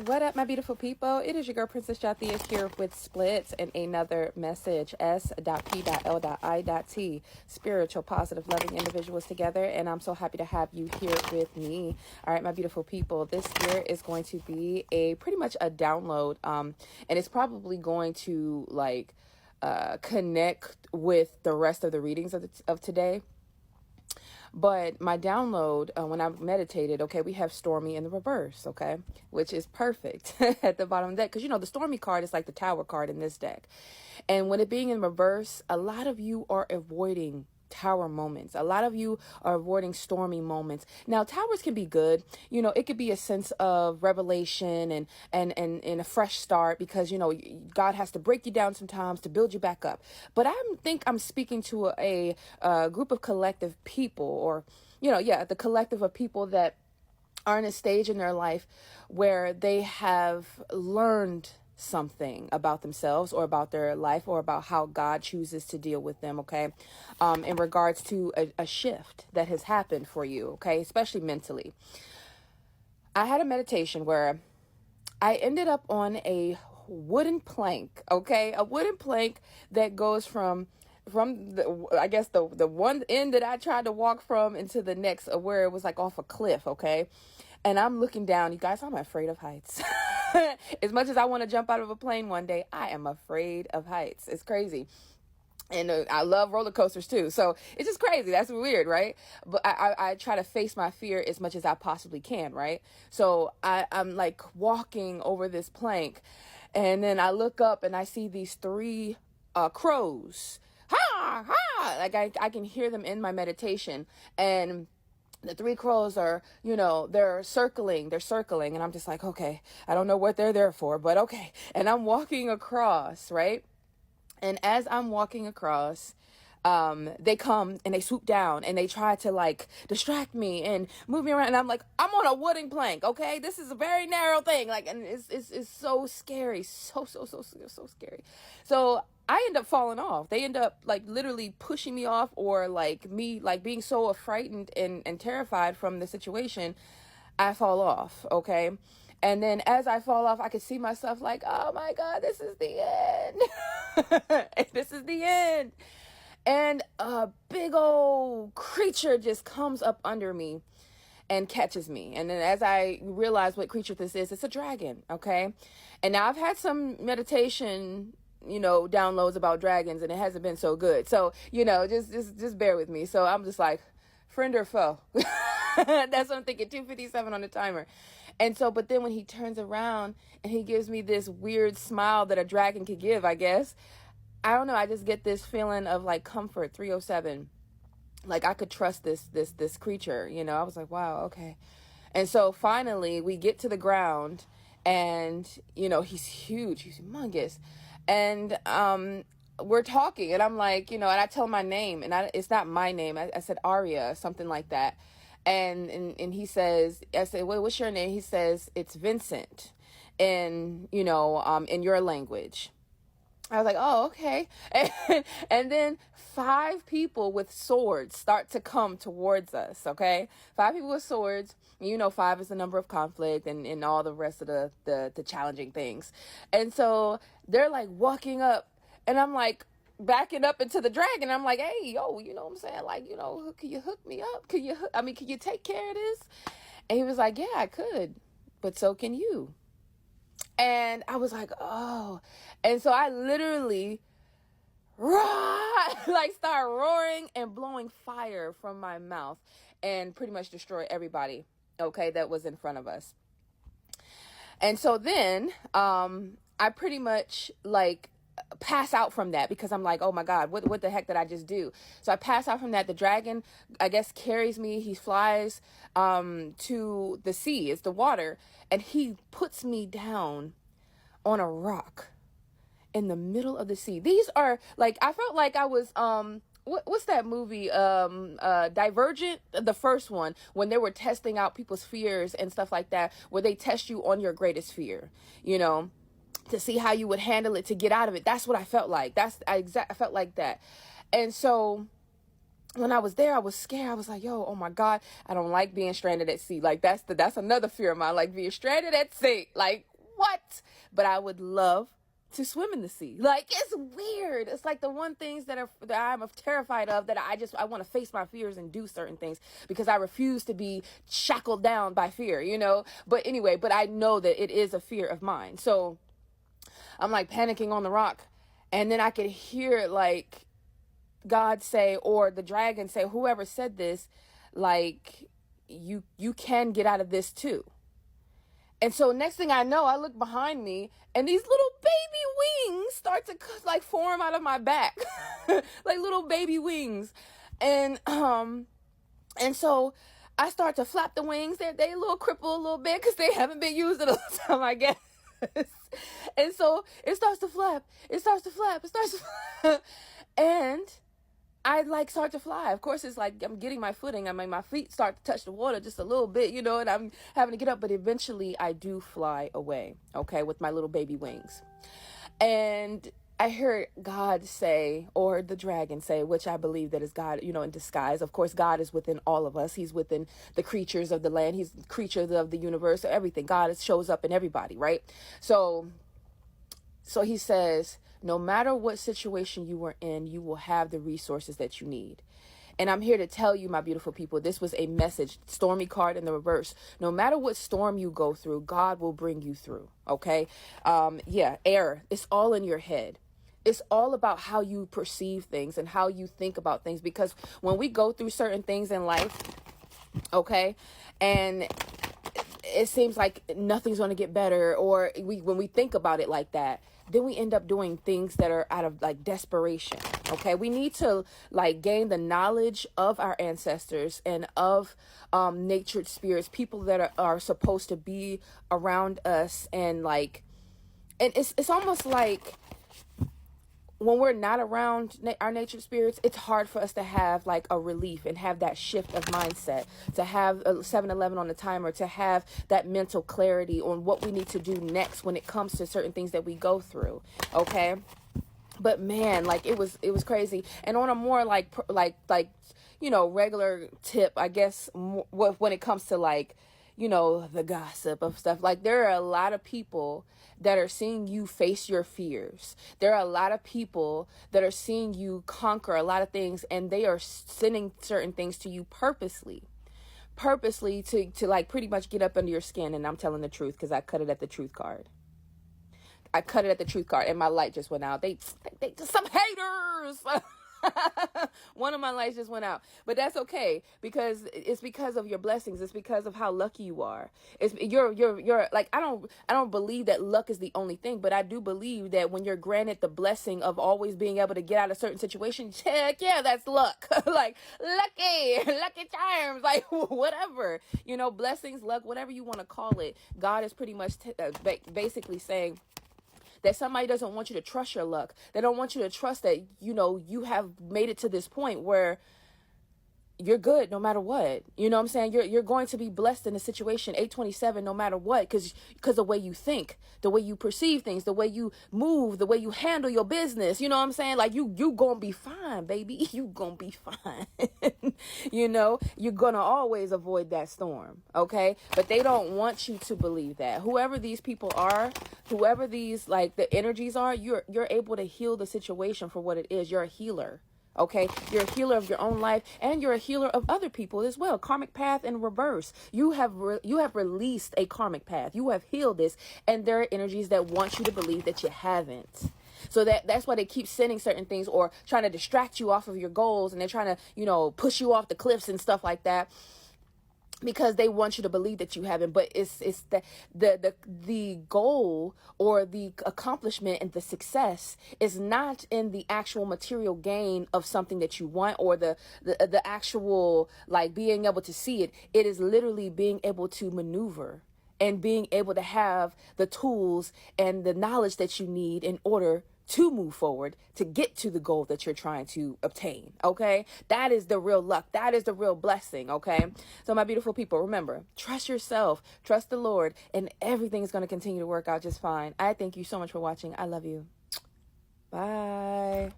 What up, my beautiful people? It is your girl, Princess Jathiyah, here with S.P.L.I.T and another message. S.P.L.I.T. Spiritual, positive, loving individuals together. And I'm so happy to have you here with me. All right, my beautiful people. This here is going to be pretty much a download. And it's probably going to connect with the rest of the readings of today. But my download, when I meditated, okay, we have Stormy in the reverse, okay, which is perfect at the bottom of the deck. Because, the Stormy card is like the Tower card in this deck. And when it being in reverse, a lot of you are avoiding Tower moments. A lot of you are avoiding stormy moments. Now, towers can be good. It could be a sense of revelation and a fresh start because, God has to break you down sometimes to build you back up. But I think I'm speaking to a group of collective people or, the collective of people that are in a stage in their life where they have learned something about themselves or about their life or about how God chooses to deal with them, okay, in regards to a shift that has happened for you, okay, especially mentally. I had a meditation where I ended up on a wooden plank, okay, a wooden plank that goes from the one end that I tried to walk from into the next where it was like off a cliff, okay, and I'm looking down. You guys, I'm afraid of heights. As much as I want to jump out of a plane one day, I am afraid of heights. It's crazy. And I love roller coasters too. So it's just crazy. That's weird, right? But I try to face my fear as much as I possibly can, right? So I'm like walking over this plank and then I look up and I see these three crows. Ha! Ha! Like I can hear them in my meditation. And the three crows are, they're circling. And I'm just like, okay, I don't know what they're there for, but okay. And I'm walking across, right? And as I'm walking across, they come and they swoop down and they try to distract me and move me around. And I'm like, I'm on a wooden plank. Okay. This is a very narrow thing. And it's so scary. So scary. So I end up falling off. They end up literally pushing me off or me being so frightened and terrified from the situation. I fall off. Okay. And then as I fall off, I could see myself oh my God, this is the end. This is the end. And a big old creature just comes up under me and catches me. And then as I realize what creature this is, it's a dragon. Okay. And now I've had some meditation, downloads about dragons and it hasn't been so good. So, just bear with me. So I'm just like, friend or foe? That's what I'm thinking. 2:57 on the timer. And so, but then when he turns around and he gives me this weird smile that a dragon could give, I guess, I don't know. I just get this feeling of comfort. 307. I could trust this creature, I was like, wow. Okay. And so finally we get to the ground and, he's huge. He's humongous. And, we're talking and I'm like, and I tell him my name and it's not my name. I said Aria, something like that. And he says, I said, what's your name? He says, it's Vincent in your language. I was like, oh, okay. And then 5 people with swords start to come towards us. Okay. 5 people with swords. 5 is the number of conflict and all the rest of the challenging things. And so they're walking up and I'm backing up into the dragon. I'm like, hey, yo, you know what I'm saying? Can you hook me up? Can you take care of this? And he was like, yeah, I could, but so can you. And I was like, oh. And so I literally start roaring and blowing fire from my mouth and pretty much destroy everybody, okay, that was in front of us. And so then I pretty much pass out from that because I'm like, oh my God, what the heck did I just do? So I pass out from that. The dragon, I guess, carries me. He flies to the sea. It's the water. And he puts me down on a rock in the middle of the sea. These are I felt like I was what's that movie? Divergent, the first one, when they were testing out people's fears and stuff like that, where they test you on your greatest fear, to see how you would handle it to get out of it. That's what I felt like. I felt like that. And so when I was there, I was scared. I was like, yo, oh my God, I don't like being stranded at sea. That's another fear of mine, being stranded at sea. but I would love to swim in the sea. Like, it's weird. It's like the one things that I'm terrified of, that I want to face my fears and do certain things because I refuse to be shackled down by fear, you know? But anyway, but I know that it is a fear of mine. So I'm like panicking on the rock, and then I could hear like God say, or the dragon say, whoever said this, like, you can get out of this too. And so next thing I know, I look behind me and these little baby wings start to like form out of my back, like little baby wings. And so I start to flap the wings. They a little crippled a little bit because they haven't been used in a long time, I guess. And so it starts to flap. It starts to flap. It starts to flap. And I like start to fly. Of course, it's like I'm getting my footing. I mean, my feet start to touch the water just a little bit, you know, and I'm having to get up. But eventually I do fly away, okay, with my little baby wings. And I heard God say, or the dragon say, which I believe that is God, you know, in disguise. Of course, God is within all of us. He's within the creatures of the land. He's the creatures of the universe, everything. God shows up in everybody, right? So he says, no matter what situation you are in, you will have the resources that you need. And I'm here to tell you, my beautiful people, this was a message, stormy card in the reverse. No matter what storm you go through, God will bring you through. Okay. Air. It's all in your head. It's all about how you perceive things and how you think about things. Because when we go through certain things in life, okay, and it seems like nothing's going to get better, or when we think about it like that, then we end up doing things that are out of like desperation. Okay, we need to like gain the knowledge of our ancestors and of natured spirits, people that are supposed to be around us, and it's almost like when we're not around our nature spirits, it's hard for us to have like a relief and have that shift of mindset, to have a 7-Eleven on the timer, to have that mental clarity on what we need to do next when it comes to certain things that we go through. Okay. But man, like it was crazy. And on a more like, you know, regular tip, I guess, when it comes to like, you know, the gossip of stuff, like there are a lot of people that are seeing you face your fears. There are a lot of people that are seeing you conquer a lot of things, and they are sending certain things to you purposely to like pretty much get up under your skin. And I'm telling the truth because I cut it at the truth card. And my light just went out. They just some haters. One of my lights just went out, but that's okay, because it's because of your blessings. It's because of how lucky you are. It's you're like, I don't believe that luck is the only thing, but I do believe that when you're granted the blessing of always being able to get out of certain situations, heck yeah, that's luck. Like lucky charms, like whatever, you know, blessings, luck, whatever you want to call it. God is pretty much basically saying that somebody doesn't want you to trust your luck. They don't want you to trust that, you know, you have made it to this point where you're good no matter what. You know what I'm saying? You're going to be blessed in a situation, 827, no matter what, because the way you think, the way you perceive things, the way you move, the way you handle your business, you know what I'm saying? Like you gonna be fine, baby. You gonna be fine. You know, you're gonna always avoid that storm, okay? But they don't want you to believe that. Whoever these people are, whoever these like the energies are, you're able to heal the situation for what it is. You're a healer. Okay, you're a healer of your own life, and you're a healer of other people as well. Karmic path in reverse. You have released a karmic path. You have healed this, and there are energies that want you to believe that you haven't. So that's why they keep sending certain things or trying to distract you off of your goals, and they're trying to, you know, push you off the cliffs and stuff like that, because they want you to believe that you haven't. But it's the goal or the accomplishment and the success is not in the actual material gain of something that you want, or the actual like being able to see it. It is literally being able to maneuver and being able to have the tools and the knowledge that you need in order to move forward, to get to the goal that you're trying to obtain. Okay. That is the real luck. That is the real blessing. Okay. So my beautiful people, remember, trust yourself, trust the Lord, and everything is going to continue to work out just fine. I thank you so much for watching. I love you. Bye.